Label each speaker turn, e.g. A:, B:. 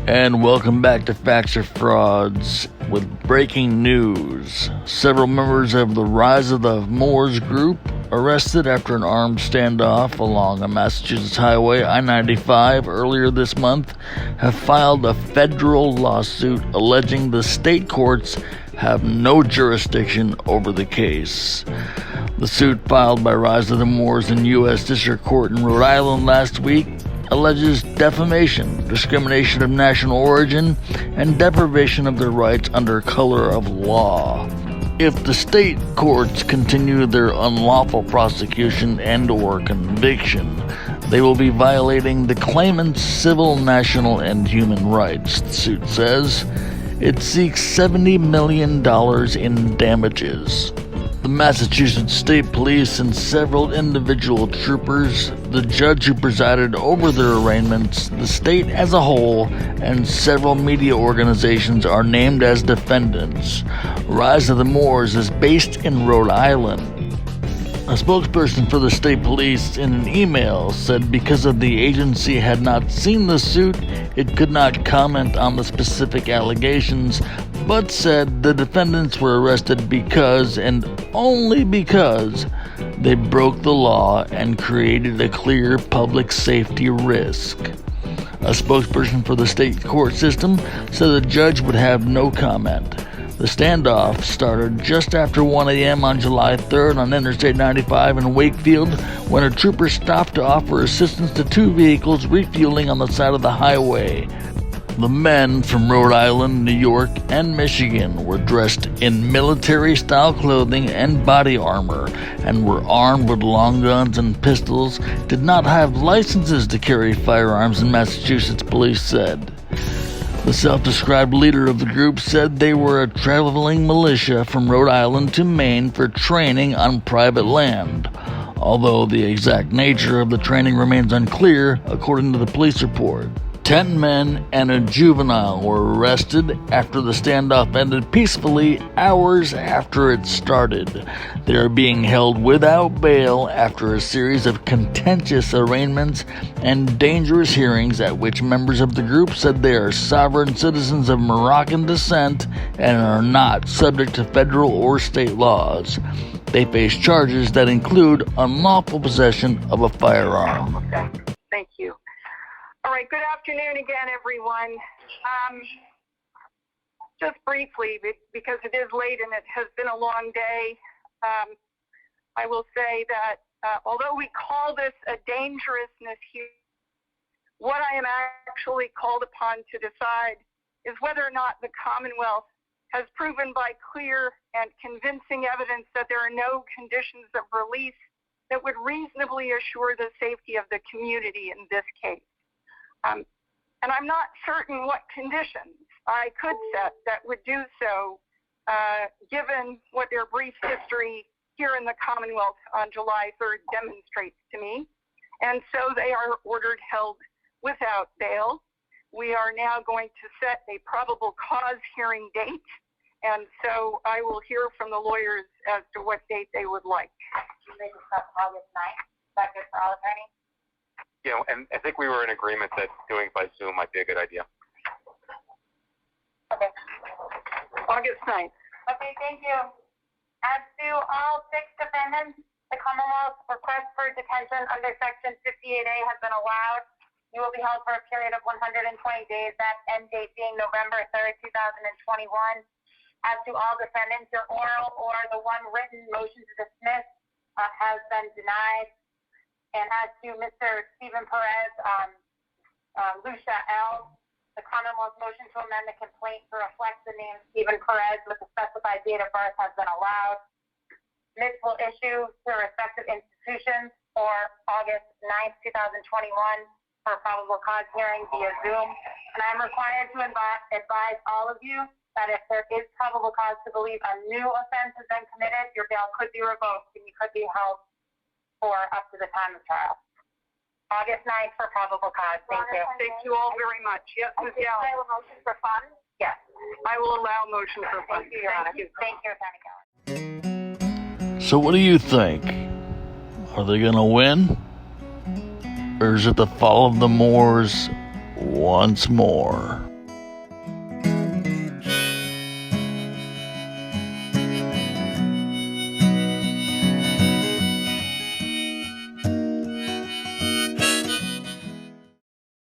A: And welcome back to Facts or Frauds with breaking news. Several members of the Rise of the Moors group arrested after an armed standoff along a Massachusetts highway, I-95, earlier this month, have filed a federal lawsuit alleging the state courts have no jurisdiction over the case. The suit filed by Rise of the Moors in U.S. District Court in Rhode Island last week alleges defamation, discrimination of national origin, and deprivation of their rights under color of law. If the state courts continue their unlawful prosecution and/or conviction, they will be violating the claimants' civil, national, and human rights, the suit says. It seeks $70 million in damages. The Massachusetts State Police and several individual troopers, the judge who presided over their arraignments, the state as a whole, and several media organizations are named as defendants. Rise of the Moors is based in Rhode Island. A spokesperson for the state police in an email said because of the agency had not seen the suit, it could not comment on the specific allegations, but said the defendants were arrested because, and only because, they broke the law and created a clear public safety risk. A spokesperson for the state court system said the judge would have no comment. The standoff started just after 1 a.m. on July 3rd on Interstate 95 in Wakefield when a trooper stopped to offer assistance to two vehicles refueling on the side of the highway. The men from Rhode Island, New York, and Michigan were dressed in military-style clothing and body armor and were armed with long guns and pistols, did not have licenses to carry firearms in Massachusetts, police said. The self-described leader of the group said they were a traveling militia from Rhode Island to Maine for training on private land, although the exact nature of the training remains unclear, according to the police report. 10 men and a juvenile were arrested after the standoff ended peacefully hours after it started. They are being held without bail after a series of contentious arraignments and dangerous hearings at which members of the group said they are sovereign citizens of Moroccan descent and are not subject to federal or state laws. They face charges that include unlawful possession of a firearm.
B: Thank you. All right, good afternoon again, everyone. Just briefly, because it is late and it has been a long day, I will say that although we call this a dangerousness here, what I am actually called upon to decide is whether or not the Commonwealth has proven by clear and convincing evidence that there are no conditions of release that would reasonably assure the safety of the community in this case. And I'm not certain what conditions I could set that would do so, given what their brief history here in the Commonwealth on July 3rd demonstrates to me. And so they are ordered held without bail. We are now going to set a probable cause hearing date, and so I will hear from the lawyers as to what date they would like.
C: You may discuss August 9th. Is that good for all attorneys?
D: Yeah, and I think we were in agreement that doing it by Zoom might be a good idea.
C: Okay.
B: August 9th.
C: Okay, thank you. As to all 6 defendants, the Commonwealth's request for detention under Section 58A has been allowed. You will be held for a period of 120 days, that end date being November 3rd, 2021. As to all defendants, your oral or the one written motion to dismiss has been denied. And as to Mr. Stephen Perez, Lucia L., the Commonwealth's motion to amend the complaint to reflect the name Stephen Perez with the specified date of birth has been allowed. This will issue to respective institutions for August 9th, 2021 for a probable cause hearing via Zoom. And I'm required to advise all of you that if there is probable cause to believe a new offense has been committed, your bail could be revoked and you could be held for up to the time of trial. August 9th for probable cause. Thank you.
B: Thank you all very much. Yes, Ms. Gallo.
C: I will motion for funds? Yes.
B: I will allow motion for funds.
C: Thank you, Your Honor. Thank you, Attorney Gallo.
A: So what do you think? Are they going to win? Or is it the fall of the Moors once more?